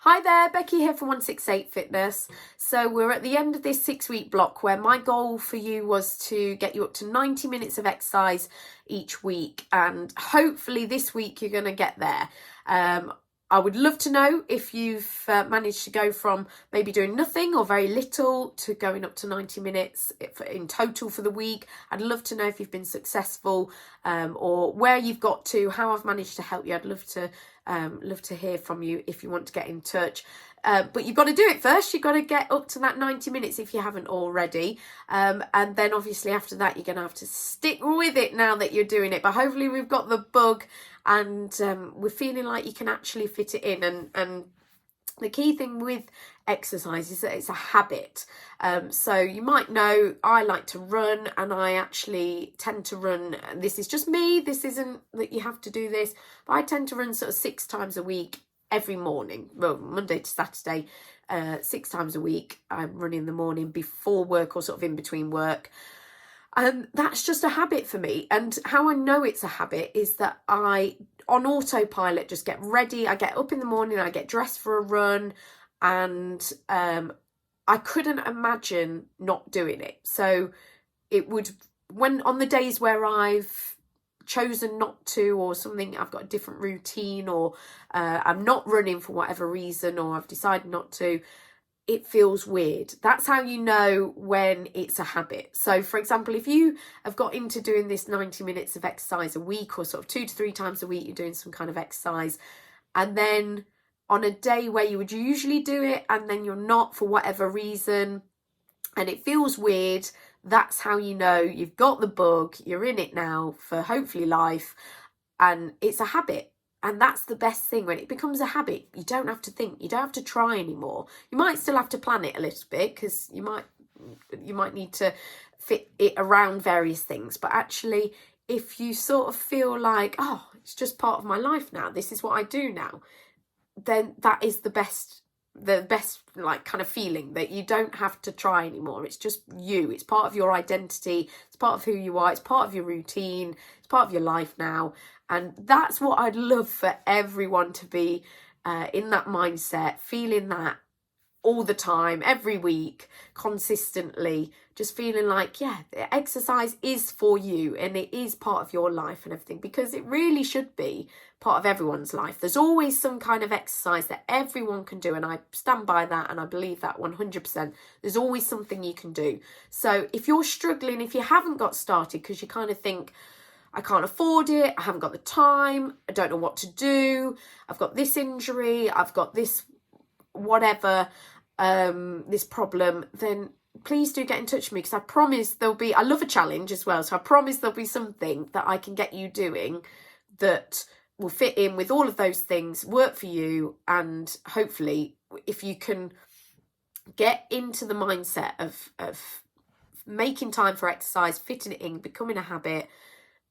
Hi there, Becky here from 168 Fitness. So we're at the end of this 6-week block where my goal for you was to get you up to 90 minutes of exercise each week, and hopefully this week you're going to get there. I would love to know if you've managed to go from maybe doing nothing or very little to going up to 90 minutes in total for the week. I'd love to know if you've been successful or where you've got to, how I've managed to help you. I'd love to hear from you if you want to get in touch. But you've got to do it first. You've got to get up to that 90 minutes if you haven't already. And then obviously after that, you're going to have to stick with it now that you're doing it. But hopefully we've got the bug and we're feeling like you can actually fit it in. And the key thing with exercise is that it's a habit. So you might know I like to run, and I actually tend to run. This is just me. This isn't that you have to do this. But I tend to run sort of 6 times a week every morning. Well, Monday to Saturday, 6 times a week. I'm running in the morning before work or sort of in between work. And that's just a habit for me. And how I know it's a habit is that I, on autopilot, just get ready. I get up in the morning, I get dressed for a run, and I couldn't imagine not doing it. So it would, when on the days where I've chosen not to, or something, I've got a different routine, or I'm not running for whatever reason, or I've decided not to, it feels weird. That's how you know when it's a habit. So for example, if you have got into doing this 90 minutes of exercise a week, or sort of 2 to 3 times a week, you're doing some kind of exercise, and then on a day where you would usually do it and then you're not for whatever reason and it feels weird, that's how you know you've got the bug, you're in it now for hopefully life, and it's a habit. And that's the best thing. When it becomes a habit, you don't have to think, you don't have to try anymore. You might still have to plan it a little bit, because you might need to fit it around various things. But actually, if you sort of feel like, oh, it's just part of my life now, this is what I do now, then that is the best like kind of feeling, that you don't have to try anymore. It's just you. It's part of your identity. It's part of who you are. It's part of your routine. It's part of your life now. And that's what I'd love for everyone to be in that mindset, feeling that all the time, every week, consistently, just feeling like, yeah, exercise is for you and it is part of your life and everything, because it really should be part of everyone's life. There's always some kind of exercise that everyone can do, and I stand by that and I believe that 100%. There's always something you can do. So if you're struggling, if you haven't got started because you kind of think, I can't afford it, I haven't got the time, I don't know what to do, I've got this injury, I've got this whatever, this problem, then please do get in touch with me, because I promise I love a challenge as well, so I promise there'll be something that I can get you doing that will fit in with all of those things, work for you, and hopefully if you can get into the mindset of making time for exercise, fitting it in, becoming a habit,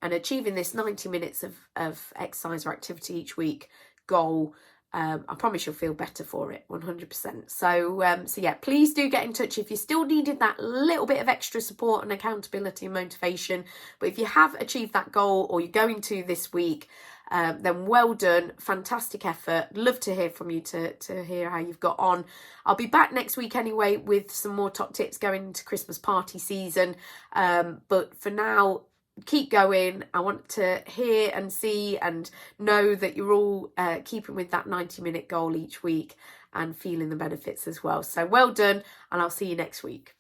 and achieving this 90 minutes of exercise or activity each week goal, I promise you'll feel better for it, 100%. So yeah, please do get in touch if you still needed that little bit of extra support and accountability and motivation. But if you have achieved that goal, or you're going to this week, then well done, fantastic effort. Love to hear from you to hear how you've got on. I'll be back next week anyway with some more top tips going into Christmas party season. But for now, keep going. I want to hear and see and know that you're all keeping with that 90-minute goal each week and feeling the benefits as well. So well done, and I'll see you next week.